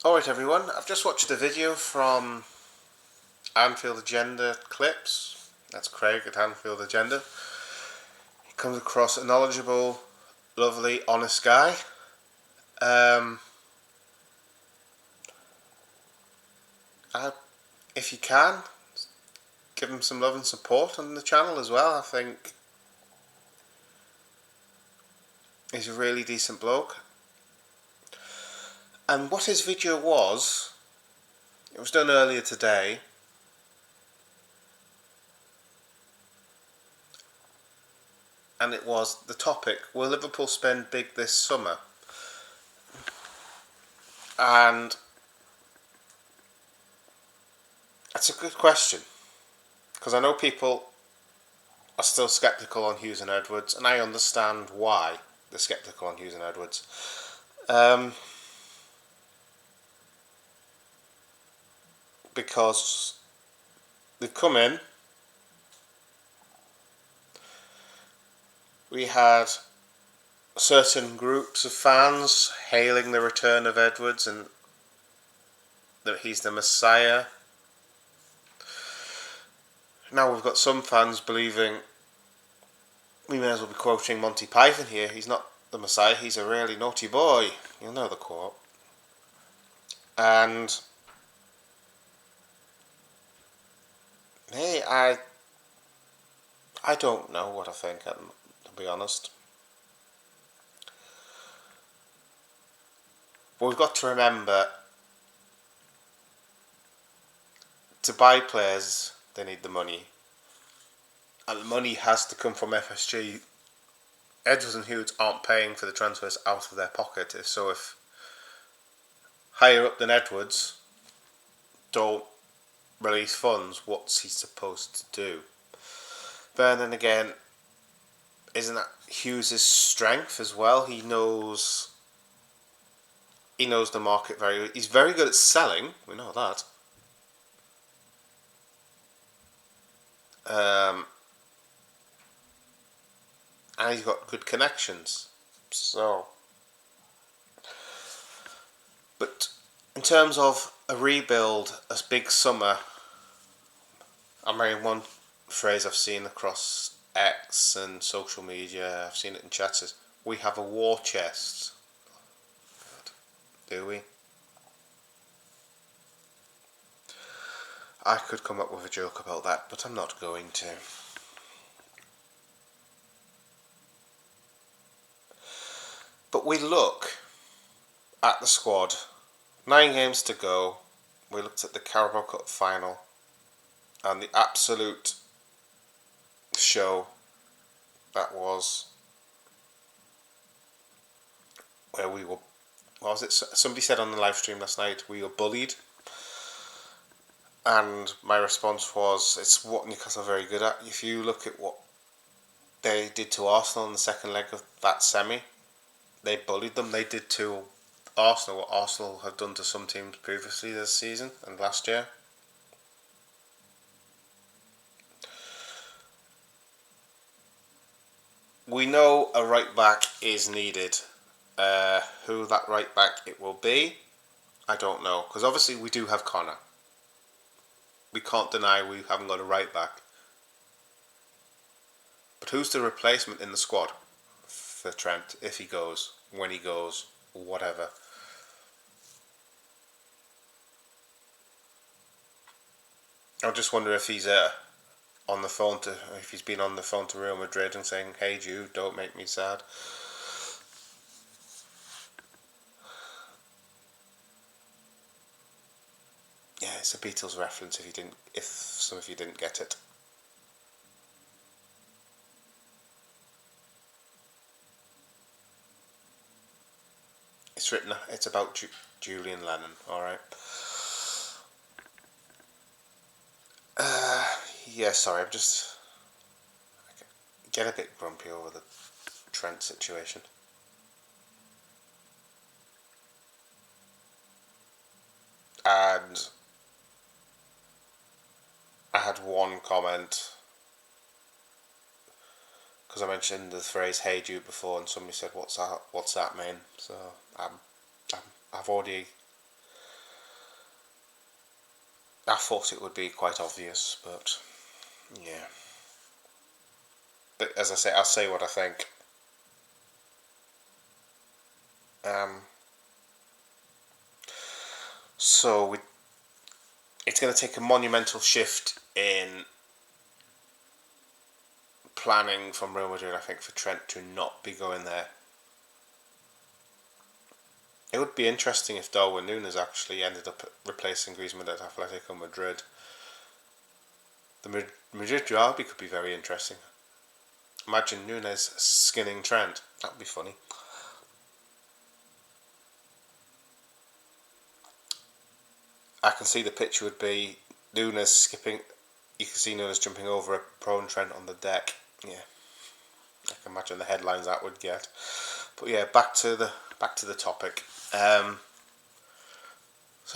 Alright everyone, I've just watched a video from Anfield Agenda Clips. That's Craig at Anfield Agenda. He comes across a knowledgeable, lovely, honest guy. If you can, give him some love and support on the channel as well. I think he's a really decent bloke. And what his video was, it was done earlier today. And it was the topic, will Liverpool spend big this summer? And that's a good question, because I know people are still sceptical on Hughes and Edwards, and I understand why they're sceptical on Hughes and Edwards. Because they've come in, we had certain groups of fans hailing the return of Edwards and that he's the Messiah. Now we've got some fans believing, we may as well be quoting Monty Python here, he's not the Messiah, he's a really naughty boy. You'll know the quote. And hey, I don't know what I think, to be honest. But we've got to remember, to buy players, they need the money. And the money has to come from FSG. Edwards and Hughes aren't paying for the transfers out of their pocket. So if higher up than Edwards don't release funds, what's he supposed to do? But then again, isn't that Hughes' strength as well? He knows the market very well. He's very good at selling, we know that. And he's got good connections. So, but in terms of a rebuild, a big summer, I'm reading one phrase I've seen across X and social media, I've seen it in chats, is, we have a war chest. Do we? I could come up with a joke about that, but I'm not going to. But we look at the squad, 9 games to go. We looked at the Carabao Cup final and the absolute show that was, where we were, what was it? Somebody said on the live stream last night, we were bullied. And my response was, it's what Newcastle are very good at. If you look at what they did to Arsenal in the second leg of that semi, they bullied them. They did to Arsenal what Arsenal have done to some teams previously this season and last year. We know a right back is needed. Who that right back it will be, I don't know. Because obviously we do have Connor. We can't deny we haven't got a right back. But who's the replacement in the squad for Trent if he goes, when he goes, whatever? I just wonder if he's on the phone to, if he's been on the phone to Real Madrid and saying, "Hey Jude, don't make me sad." Yeah, it's a Beatles reference if some of you didn't get it. It's about Julian Lennon, alright? Yeah, sorry, I get a bit grumpy over the Trent situation. And I had one comment, because I mentioned the phrase "Hey Jude" before, and somebody said, "What's that mean?" So I've already I thought it would be quite obvious, but yeah. But as I say, I'll say what I think. Um, so it's going to take a monumental shift in planning from Real Madrid, I think, for Trent to not be going there. It would be interesting if Darwin Núñez actually ended up replacing Griezmann at Atletico Madrid. The Madrid derby could be very interesting. Imagine Núñez skinning Trent. That would be funny. I can see the picture would be Núñez skipping. You can see Núñez jumping over a prone Trent on the deck. Yeah, I can imagine the headlines that would get. But yeah, back to the topic. So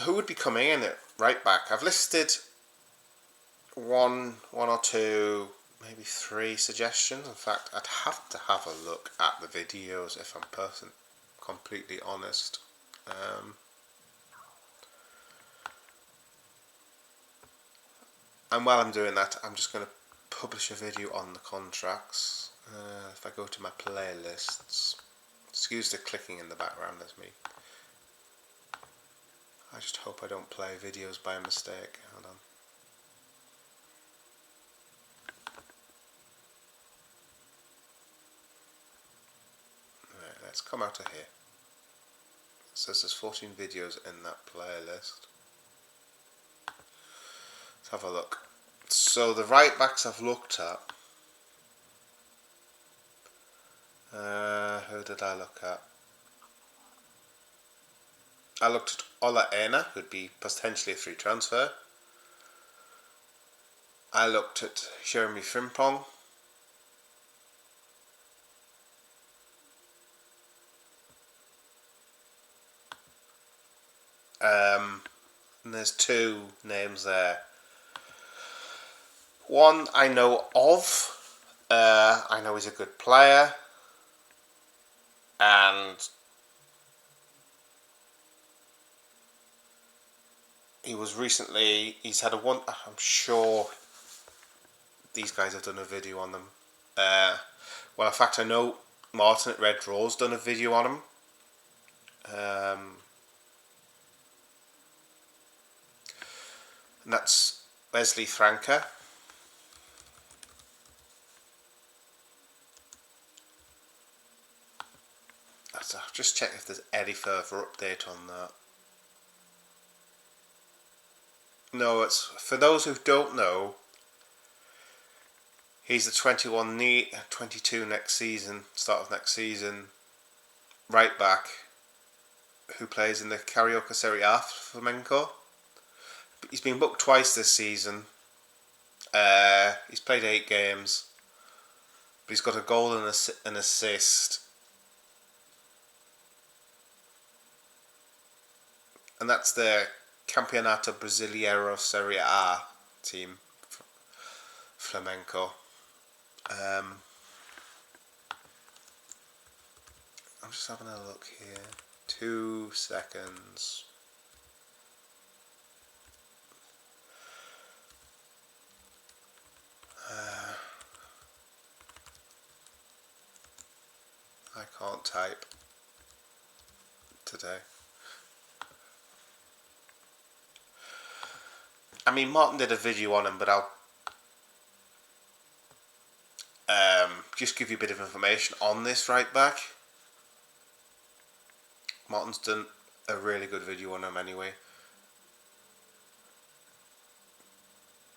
who would be coming in at right back? I've listed one or two, maybe three suggestions. In fact, I'd have to have a look at the videos if I'm completely honest. And while I'm doing that, I'm just going to publish a video on the contracts. If I go to my playlists, excuse the clicking in the background, there's me. I just hope I don't play videos by mistake. Hold on. Right, let's come out of here. It says there's 14 videos in that playlist. Let's have a look. So the right backs I've looked at. Who did I look at? I looked at Ola Aina, who'd be potentially a free transfer. I looked at Jeremy Frimpong. And there's two names there. One I know of. I know he's a good player. And he's had I'm sure these guys have done a video on them. Well, in fact, I know Martin at Red Raw's done a video on him. And that's Wesley Franca. I'll just check if there's any further update on that. No, it's for those who don't know. He's the 22 next season, start of next season, right back, who plays in the Carioca Serie A for Flamenco. He's been booked twice this season. He's played 8 games, but he's got a goal and an assist. And that's the Campeonato Brasileiro Serie A team, Flamenco. I'm just having a look here. 2 seconds. I can't type today. I mean, Martin did a video on him, but I'll just give you a bit of information on this right back. Martin's done a really good video on him anyway.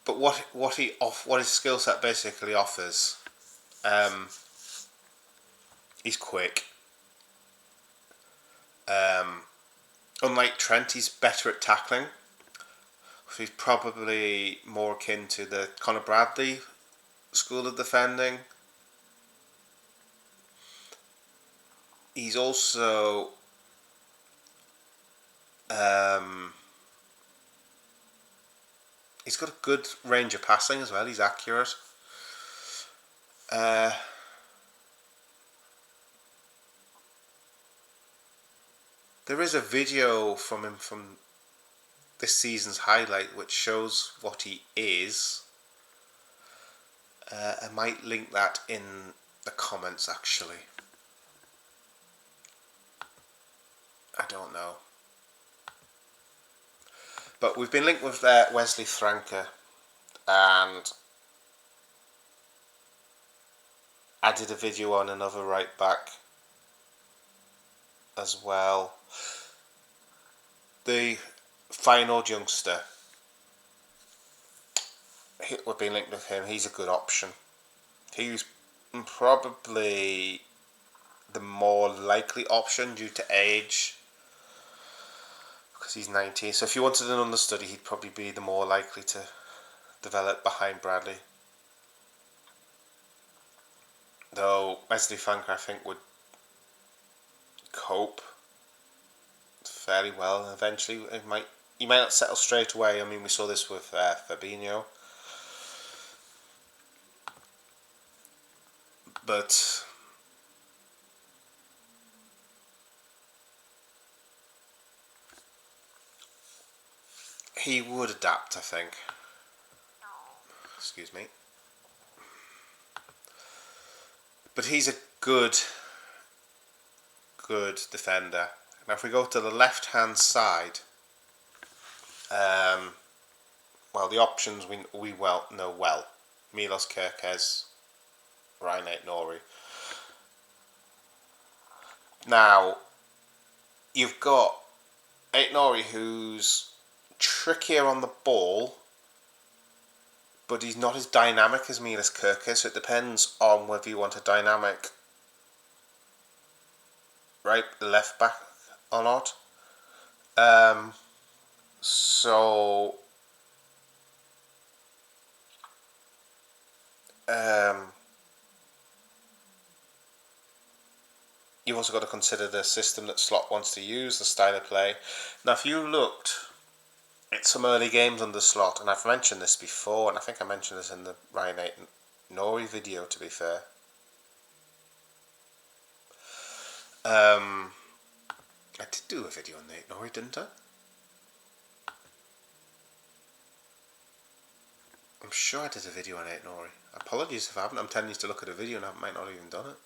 But what his skill set basically offers, he's quick. Unlike Trent, he's better at tackling. So he's probably more akin to the Conor Bradley school of defending. He's also he's got a good range of passing as well. He's accurate. There is a video from him from this season's highlight, which shows what he is. I might link that in the comments, actually. I don't know. But we've been linked with Wesley Franke, and I did a video on another right back as well. The Feyenoord youngster, we've been linked with him. He's a good option. He's probably the more likely option due to age, because he's 19. So if you wanted an understudy, he'd probably be the more likely to develop behind Bradley. Though Wesley Franke, I think, would cope fairly well. Eventually, he might not settle straight away. I mean, we saw this with Fabinho. But he would adapt, I think. Excuse me. But he's a good defender. Now if we go to the left hand side, well, the options we know well. Milos Kerkez, Ryan Aït-Nouri. Now, you've got Aït-Nouri, who's trickier on the ball, but he's not as dynamic as Milos Kerkez, so it depends on whether you want a dynamic right left back or not. You've also got to consider the system that Slot wants to use, the style of play. Now, if you looked at some early games under Slot, and I've mentioned this before, and I think I mentioned this in the Ryan Aït-Nouri video, to be fair. I did do a video on Aït-Nouri, didn't I? I'm sure I did a video on Aït-Nouri. Apologies if I haven't. I'm telling you to look at a video and I might not have even done it.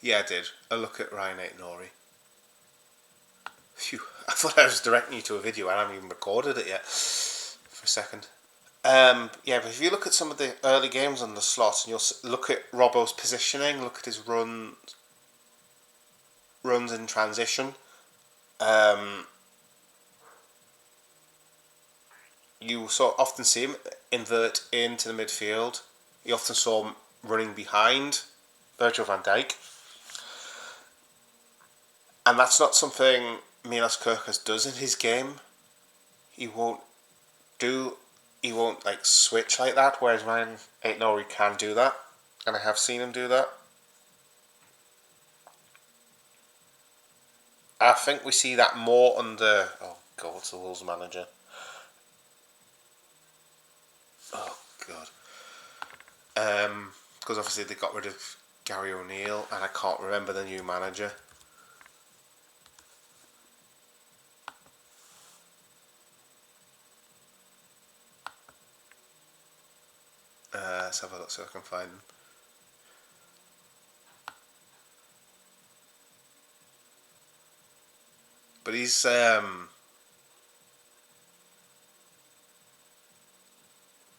Yeah, I did. A look at Ryan Aït-Nouri. Phew. I thought I was directing you to a video and I haven't even recorded it yet for a second. Yeah, but if you look at some of the early games on the Slot, and you'll look at Robbo's positioning, look at his runs in transition, you often see him invert into the midfield. You often saw him running behind Virgil van Dijk. And that's not something Milos Kerkez does in his game. He won't like switch like that, whereas Ryan Aït-Nouri can do that, and I have seen him do that. I think we see that more under what's the Wolves manager? Oh god. Because obviously they got rid of Gary O'Neill, and I can't remember the new manager. Let's have a look so I can find them. But he's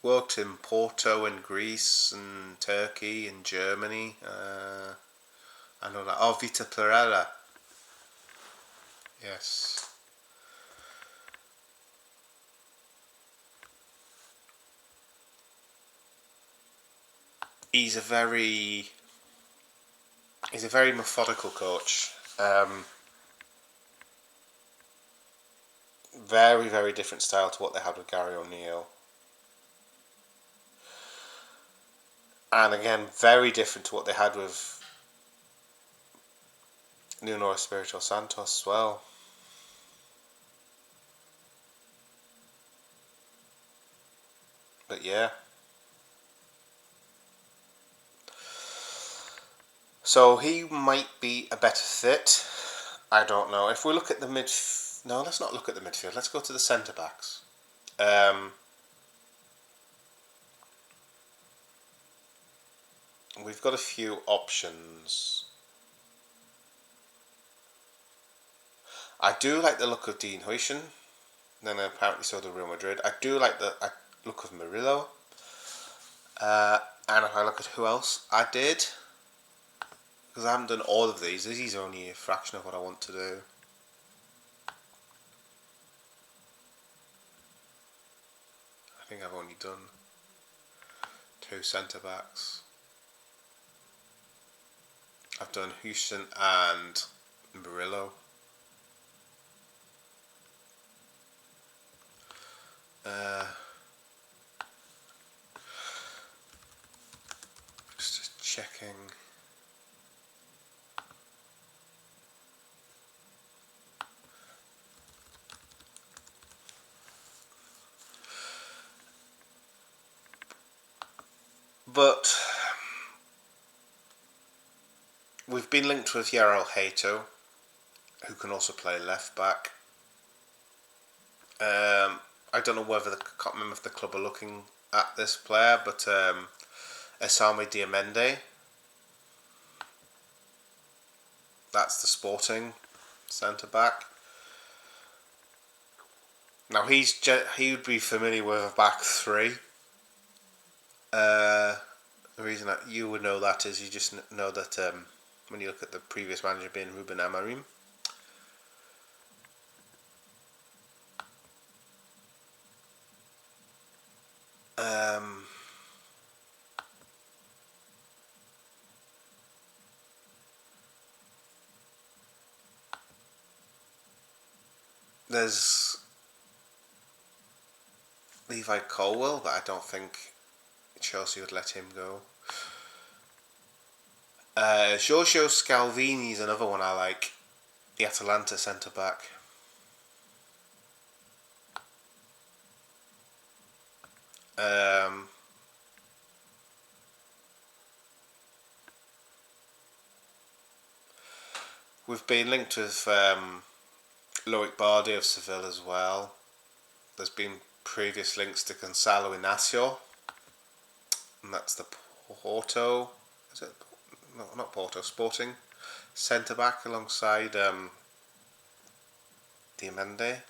worked in Porto and Greece and Turkey and Germany. I know that. Oh, Vita Perella. Yes. He's a very methodical coach. Very, very different style to what they had with Gary O'Neill. And again, very different to what they had with Nuno Espirito Santos as well. But yeah. So he might be a better fit. I don't know. If we look at the no, let's not look at the midfield. Let's go to the centre backs. We've got a few options. I do like the look of Dean Huijsen. Then apparently so do Real Madrid. I do like the look of Murillo. And if I look at who else I did, because I haven't done all of these. These are only a fraction of what I want to do. I think I've only done 2 centre backs. I've done Huijsen and Murillo. Just checking. But we've been linked with Yarel Hato, who can also play left back. I don't know whether I can't remember if the club are looking at this player, but Esame Diamende. That's the Sporting centre back. Now he would be familiar with a back 3. The reason that you would know that is you just know that when you look at the previous manager being Ruben Amorim. There's Levi Colwell, but I don't think Chelsea would let him go. Giorgio Scalvini is another one I like. The Atalanta centre back. We've been linked with Loic Bardi of Seville as well. There's been previous links to Gonzalo Inacio, and that's the Porto. Is it? No, not Porto. Sporting centre back alongside Diamende.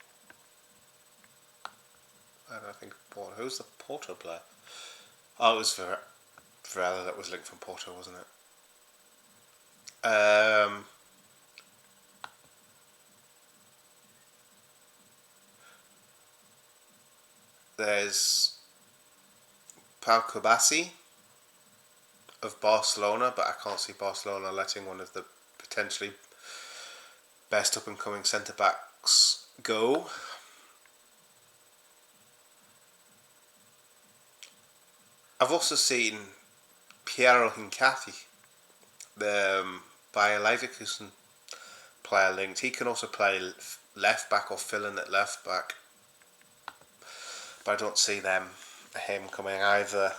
I don't think Porto. Who's the Porto player? Oh, it was Varela that was linked from Porto, wasn't it? There's Pau Kubasi of Barcelona, but I can't see Barcelona letting one of the potentially best up and coming centre backs go. I've also seen Piero Hincati, the Bayer Leverkusen player linked. He can also play left back or fill in at left back, but I don't see him coming either.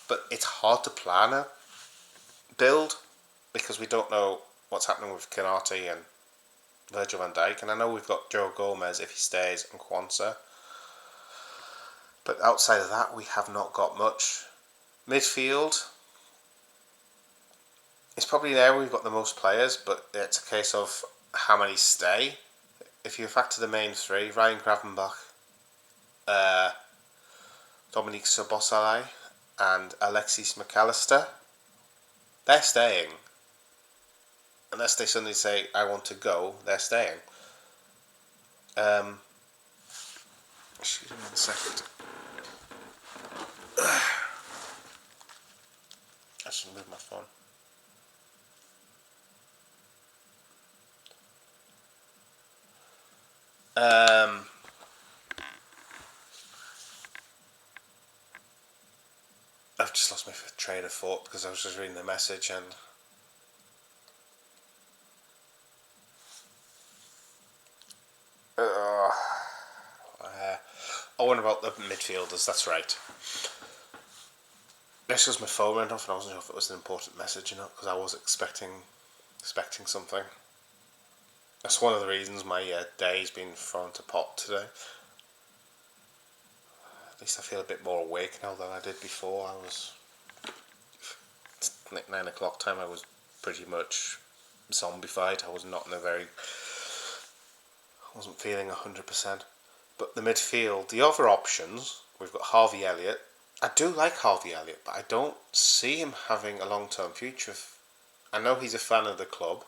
But it's hard to plan a build because we don't know what's happening with Canate and Virgil van Dijk, and I know we've got Joe Gomez if he stays and Kwanzaa, but outside of that we have not got much. Midfield, it's probably there we've got the most players, but it's a case of how many stay. If you factor the main 3, Ryan Gravenbach, Dominique Szoboszlai and Alexis McAllister, they're staying. Unless they suddenly say, I want to go, they're staying. Excuse me 1 second. I should move my phone. I've just lost my train of thought because I was just reading the message and oh, what about the midfielders? That's right. This was my phone went off, and I wasn't sure if it was an important message or not because I was expecting something. That's one of the reasons my day's been thrown to pot today. At least I feel a bit more awake now than I did before. I was like 9 o'clock time. I was pretty much zombified. I was not in a very. I wasn't feeling 100%. But the midfield, the other options, we've got Harvey Elliott. I do like Harvey Elliott, but I don't see him having a long-term future. I know he's a fan of the club,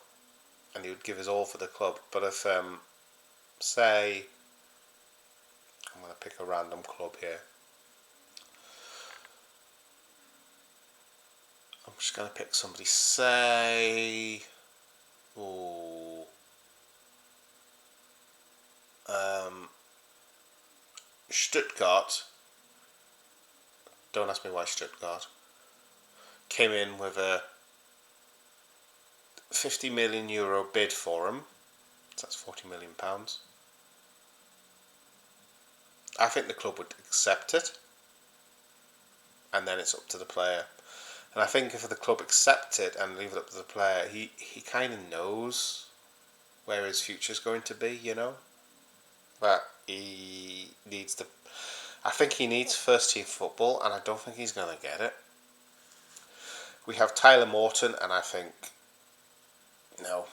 and he would give his all for the club. But if, say, I'm going to pick a random club here. I'm just going to pick somebody, say, Stuttgart. Don't ask me why Stuttgart. Came in with a €50 million bid for him. So that's £40 million. I think the club would accept it, and then it's up to the player. And I think if the club accept it and leave it up to the player, he kind of knows where his future's going to be, you know. But he needs to. I think he needs first team football, and I don't think he's going to get it. We have Tyler Morton, and I think no,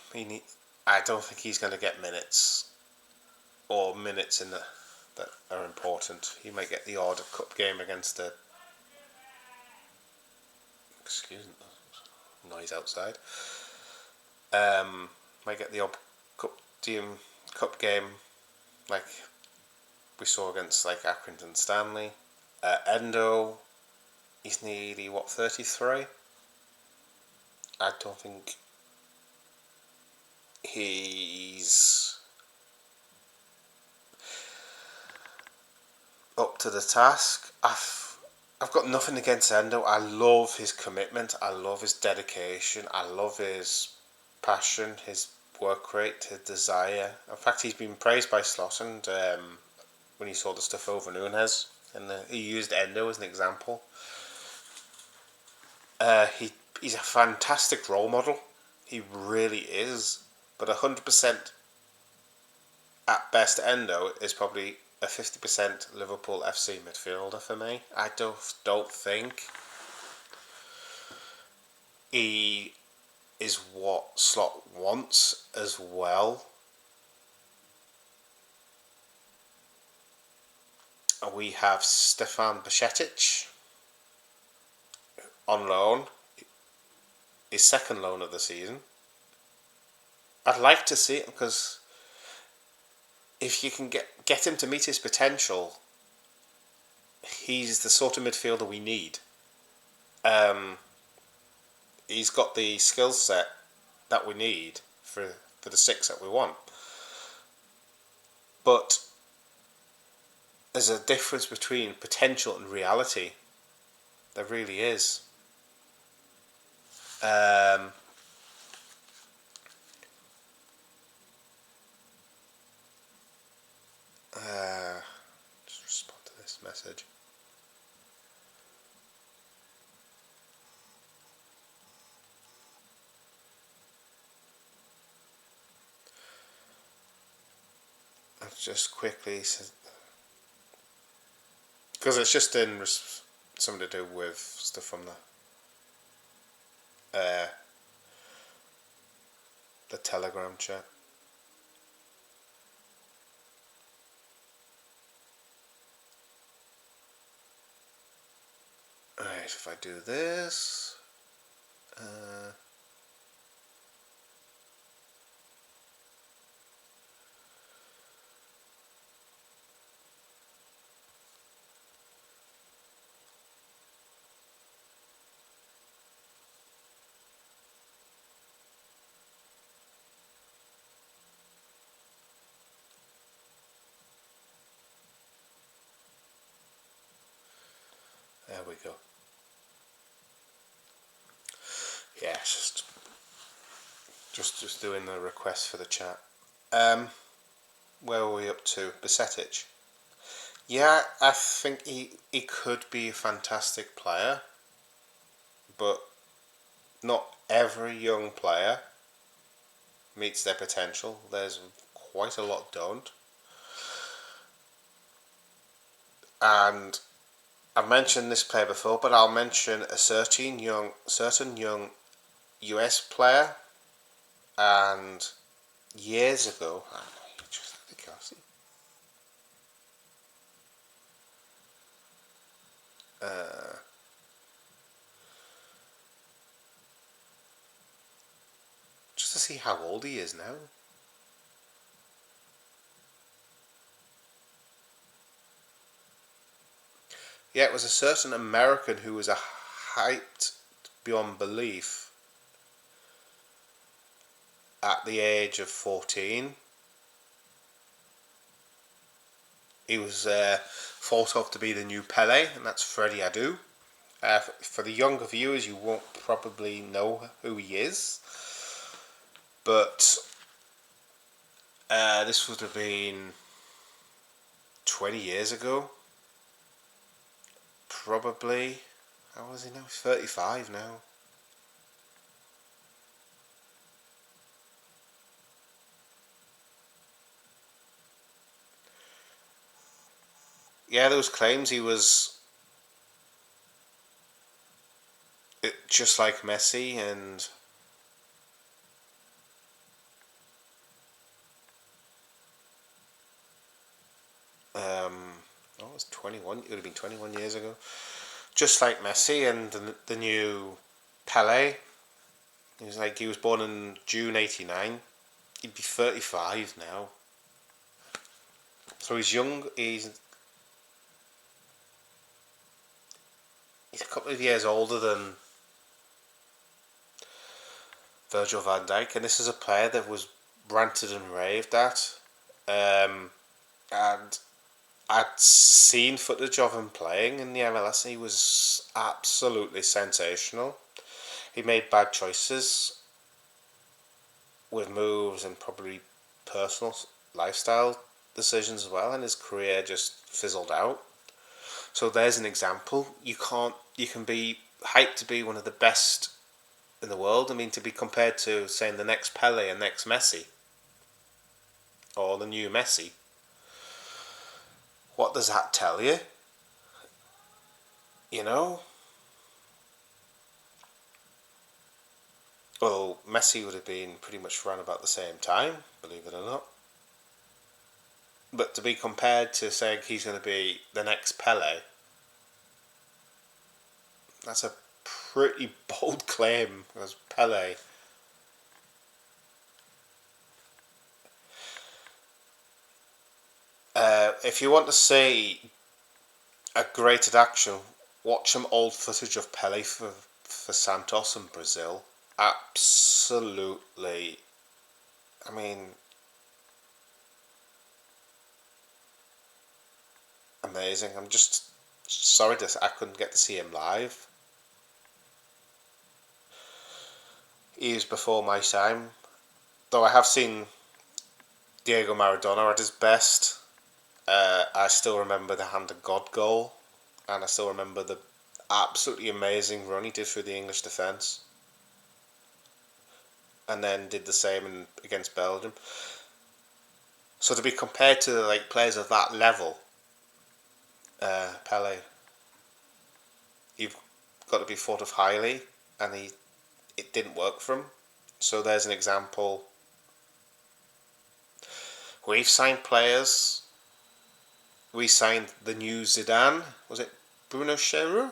I don't think he's going to get minutes or minutes in that are important. He might get the odd cup game against a. Excuse me, noise outside. Might get the odd cup game like we saw against like Accrington Stanley. Endo, he's nearly 33. I don't think he's up to the task. I've got nothing against Endo. I love his commitment. I love his dedication. I love his passion, his work rate, his desire. In fact, he's been praised by Slaughton when he saw the stuff over Nunes, and he used Endo as an example. He's a fantastic role model. He really is. But 100% at best, Endo is probably a 50% Liverpool FC midfielder for me. I don't think he is what Slot wants as well. We have Stefan Bajcetic on loan, his second loan of the season. I'd like to see it because if you can get him to meet his potential, he's the sort of midfielder we need. He's got the skill set that we need for the six that we want. But there's a difference between potential and reality. There really is. Just respond to this message. I've just quickly said, because it's just in something to do with stuff from the Telegram chat. Alright, if I do this, there we go. Yeah, it's just doing the request for the chat. Where are we up to? Bajcetic. Yeah, I think he could be a fantastic player. but not every young player meets their potential. There's quite a lot don't. And I've mentioned this player before, but I'll mention a certain young US player. And years ago, just to see how old he is now. Yeah, it was a certain American who was hyped beyond belief at the age of 14. He was thought of to be the new Pele, and that's Freddie Adu. For the younger viewers, you won't probably know who he is, but this would have been 20 years ago. Probably. How old is he now? He's 35 now. Yeah, there was claims he was just like Messi, and it was 21. It would have been 21 years ago. Just like Messi and the new Pele. He was born in June '89. He'd be 35 now. So he's young. He's a couple of years older than Virgil van Dijk, and this is a player that was ranted and raved at. And I'd seen footage of him playing in the MLS. He was absolutely sensational. He made bad choices with moves and probably personal lifestyle decisions as well, and his career just fizzled out. So there's an example. You can be hyped to be one of the best in the world. I mean, to be compared to saying the next Pele and next Messi, or the new Messi. What does that tell you? You know? Well, Messi would have been pretty much around about the same time, believe it or not. But to be compared to saying he's going to be the next Pele, that's a pretty bold claim as Pele. If you want to see a great action, watch some old footage of Pele for Santos in Brazil. Absolutely. I mean, amazing. I'm just sorry that I couldn't get to see him live. He was before my time, though I have seen Diego Maradona at his best. I still remember the Hand of God goal, and I still remember the absolutely amazing run he did through the English defence, and then did the same against Belgium. So to be compared to like players of that level, Pele, you've got to be thought of highly, and it didn't work for him. So there's an example. We've signed players. We signed the new Zidane. Was it Bruno Cheroux?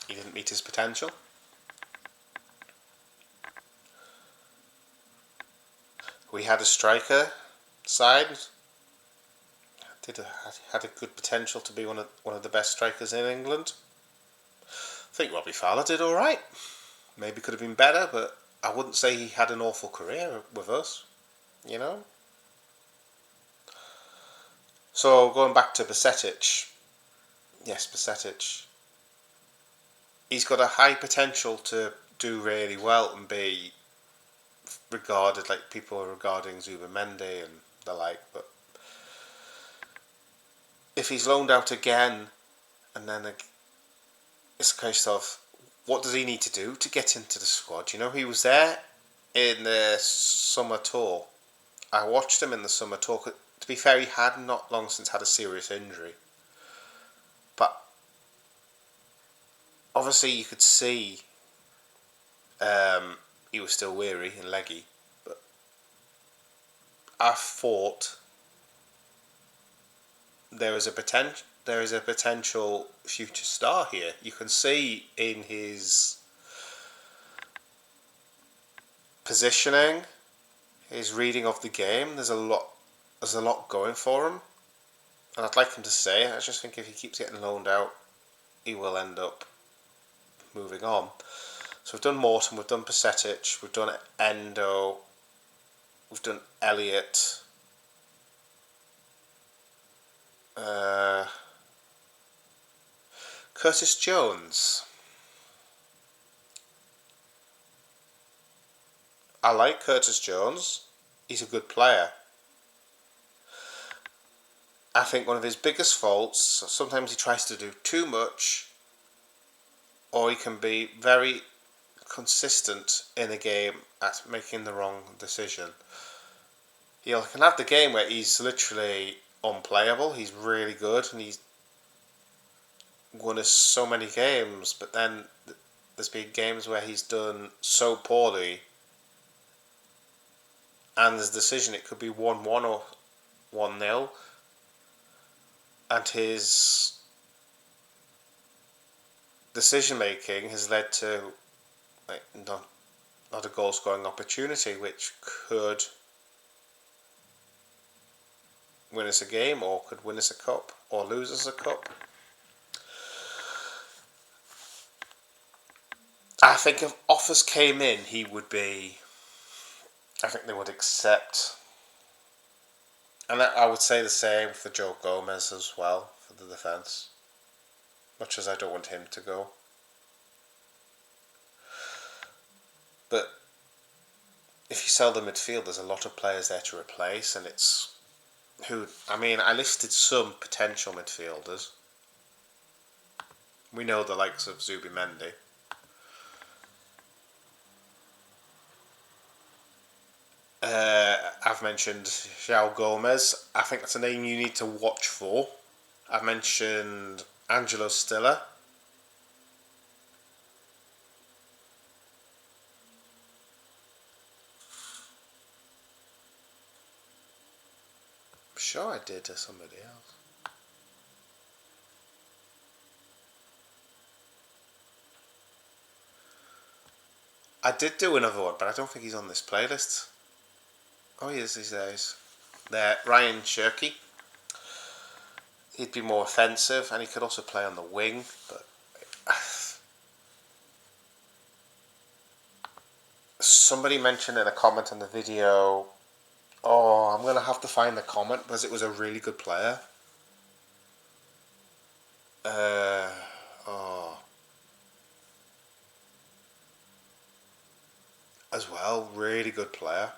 He didn't meet his potential. We had a striker signed. Had a good potential to be one of the best strikers in England. I think Robbie Fowler did all right. Maybe could have been better, but I wouldn't say he had an awful career with us. You know. So going back to Bajcetic, yes, Bajcetic. He's got a high potential to do really well and be regarded like people are regarding Zubamendi and the like, but if he's loaned out again, and then it's a case of what does he need to do to get into the squad? You know, he was there in the summer tour. I watched him in the summer tour. To be fair, he had not long since had a serious injury. But obviously you could see he was still weary and leggy. But I thought there is a potential future star here. You can see in his positioning, his reading of the game, there's a lot going for him. And I'd like him to stay. I just think if he keeps getting loaned out, he will end up moving on. So we've done Morton, we've done Pasetic, we've done Endo, we've done Elliott. Curtis Jones. I like Curtis Jones. He's a good player. I think one of his biggest faults, sometimes he tries to do too much, or he can be very consistent in a game at making the wrong decision. He can have the game where he's literally unplayable, he's really good, and he's won us so many games, but then there's been games where he's done so poorly, and there's a decision, it could be 1-1 or 1-0, and his decision making has led to not a goal scoring opportunity, which could win us a game or could win us a cup or lose us a cup. I think if offers came in, I think they would accept. And I would say the same for Joe Gomez as well, for the defence. Much as I don't want him to go. But if you sell the midfield, there's a lot of players there to replace, and I listed some potential midfielders. We know the likes of Zubimendi. I've mentioned João Gomez. I think that's a name you need to watch for. I've mentioned Angelo Stiller. I'm sure I did to somebody else. I did do another one, but I don't think he's on this playlist. Oh, he is, he's there. Ryan Shirky. He'd be more offensive, and he could also play on the wing, but somebody mentioned in a comment on the video, I'm going to have to find the comment because it was a really good player. As well, really good player.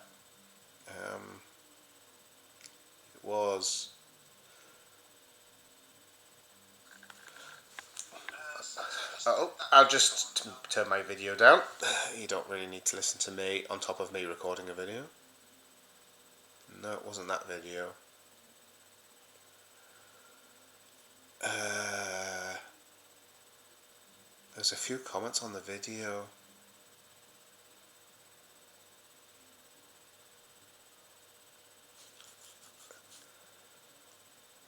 It was. I'll just turn my video down. You don't really need to listen to me on top of me recording a video. No, it wasn't that video. There's a few comments on the video.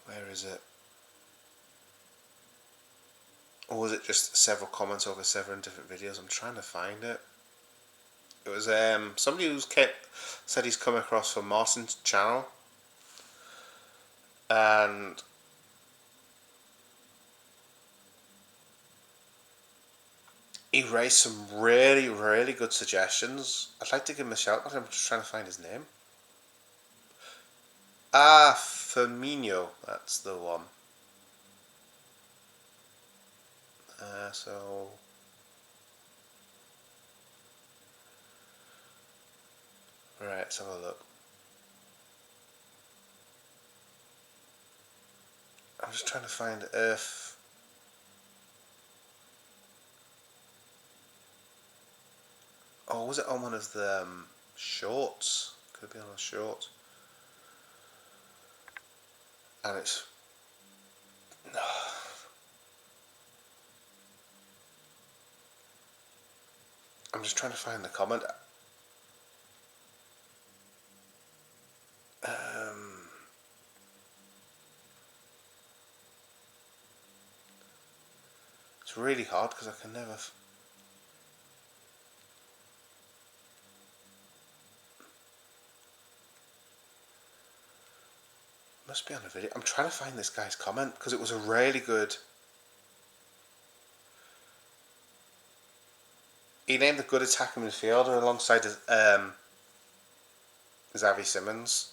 Where is it? Or was it just several comments over several different videos? I'm trying to find it. It was somebody who said he's come across from Martin's channel, and he raised some really, really good suggestions. I'd like to give him a shout, but I'm just trying to find his name. Firmino, that's the one. Right, let's have a look. I'm just trying to find if or was it on one of the shorts? Could be on a short. And it's... I'm just trying to find the comment. It's really hard because I can never... Must be on a video. I'm trying to find this guy's comment because it was a really good... He named a good attacking midfielder alongside Xavi Simons.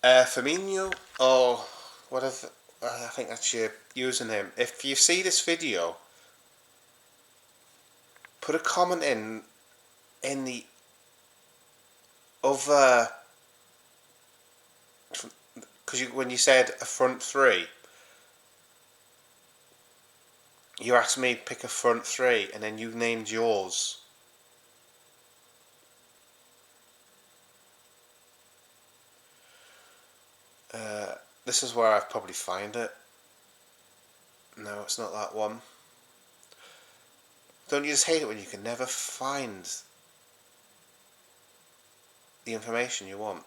Firmino, or whatever, I think that's your username. If you see this video, put a comment in the other, because when you said a front three, you asked me to pick a front three, and then you named yours. This is where I'd probably find it. No, it's not that one. Don't you just hate it when you can never find the information you want?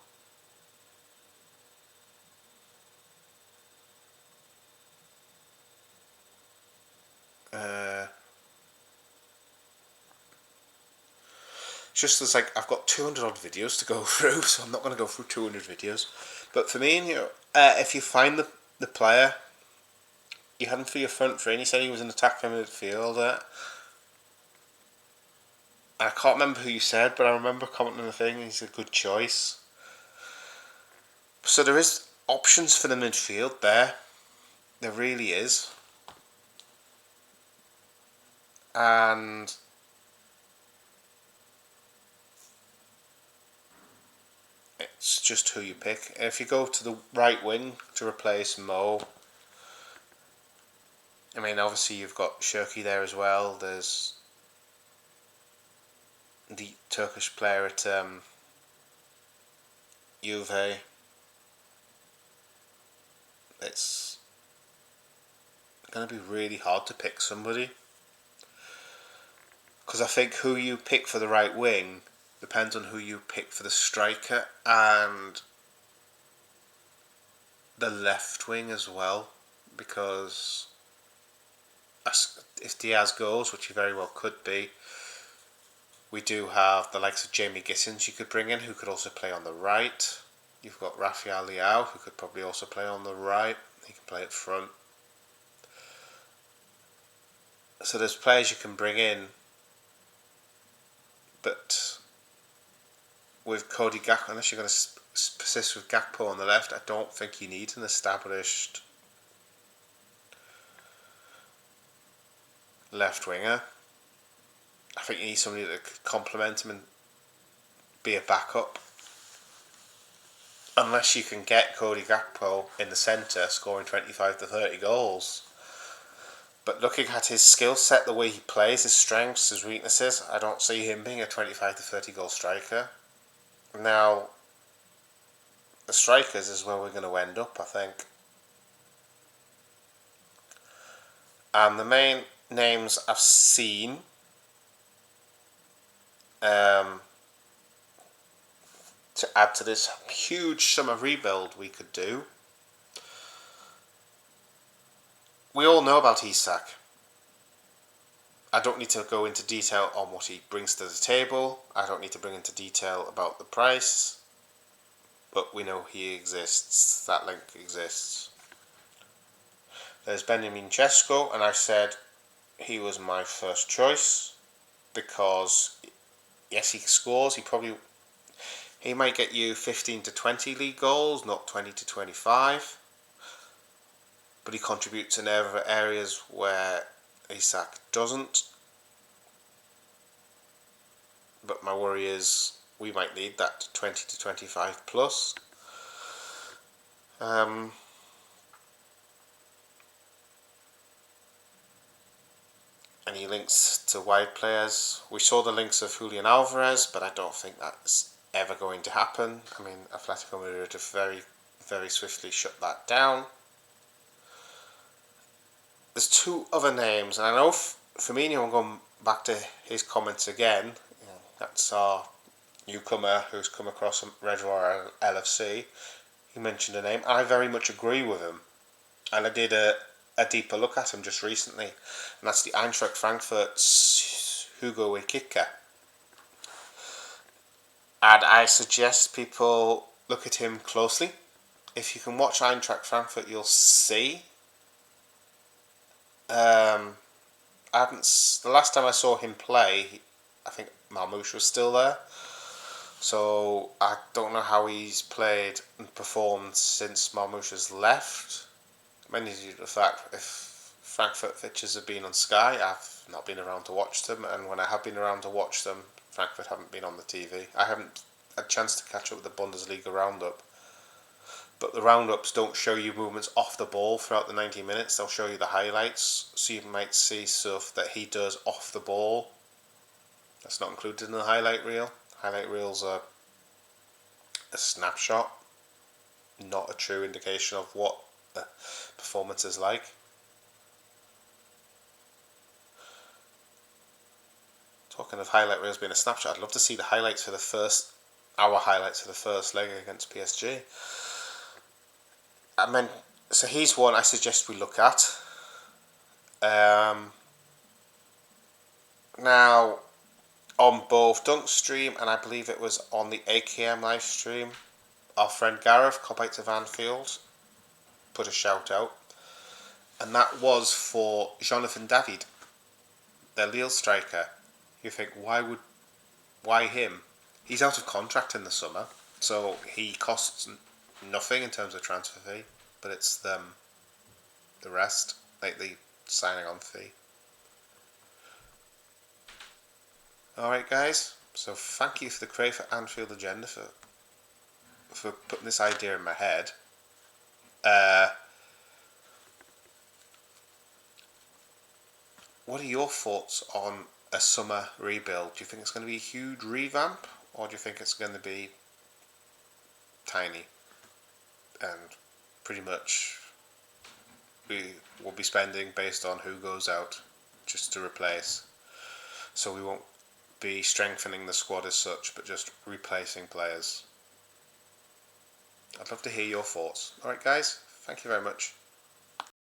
Just as like I've got 200 odd videos to go through, so I'm not going to go through 200 videos. But for me, if you find the player, you had him for your front three, and you said he was an attacking midfielder. I can't remember who you said, but I remember commenting on the thing. He's a good choice. So there is options for the midfield there. There really is. And it's just who you pick. If you go to the right wing to replace Mo, I mean, obviously you've got Shirky there as well. There's the Turkish player at Juve. It's going to be really hard to pick somebody, because I think who you pick for the right wing depends on who you pick for the striker and the left wing as well, because if Diaz goes, which he very well could be, we do have the likes of Jamie Gissins you could bring in, who could also play on the right. You've got Rafael Leao, who could probably also play on the right. He can play up front. So there's players you can bring in, but with Cody Gakpo, unless you're going to persist with Gakpo on the left, I don't think you need an established left winger. I think you need somebody that could complement him and be a backup. Unless you can get Cody Gakpo in the centre scoring 25 to 30 goals. But looking at his skill set, the way he plays, his strengths, his weaknesses, I don't see him being a 25 to 30 goal striker. Now, the strikers is where we're going to end up, I think. And the main names I've seen, to add to this huge summer rebuild we could do, we all know about Isak. I don't need to go into detail on what he brings to the table. I don't need to bring into detail about the price. But we know he exists. That link exists. There's Benjamin Sesko, and I said he was my first choice because yes, he scores. He might get you 15 to 20 league goals, not 20 to 25. But he contributes in other areas where Isak doesn't. But my worry is we might need that 20 to 25 plus. any links to wide players. We saw the links of Julian Alvarez, but I don't think that's ever going to happen. I mean, Atletico Madrid have very, very swiftly shut that down. There's two other names, and I know Firmino, I'm going back to his comments again. That's our newcomer who's come across Red Royal LFC. He mentioned a name. I very much agree with him. And I did a deeper look at him just recently. And that's the Eintracht Frankfurt's Hugo Ekitike. And I suggest people look at him closely. If you can watch Eintracht Frankfurt, you'll see. The last time I saw him play, I think Marmoush was still there. So I don't know how he's played and performed since Marmoush has left. Mainly due to the fact if Frankfurt fixtures have been on Sky, I've not been around to watch them, and when I have been around to watch them, Frankfurt haven't been on the TV. I haven't had a chance to catch up with the Bundesliga roundup. But the roundups don't show you movements off the ball throughout the 90 minutes. They'll show you the highlights, so you might see stuff that he does off the ball. That's not included in the highlight reel. Highlight reels are a snapshot, not a true indication of what the performance is like. Talking of highlight reels being a snapshot, I'd love to see the highlights for our highlights for the first leg against PSG. So he's one I suggest we look at. Now, on both Dunk Stream and I believe it was on the AKM live stream, our friend Gareth, Copites of Anfield, put a shout out. And that was for Jonathan David, their Lille striker. You think, why him? He's out of contract in the summer, so he costs nothing in terms of transfer fee, but it's the rest, like the signing on fee. Alright guys, so thank you for the Crave for Anfield agenda for putting this idea in my head. What are your thoughts on a summer rebuild? Do you think it's going to be a huge revamp, or do you think it's going to be tiny and pretty much we will be spending based on who goes out just to replace, so we won't be strengthening the squad as such but just replacing players? I'd love to hear your thoughts. Alright guys, thank you very much.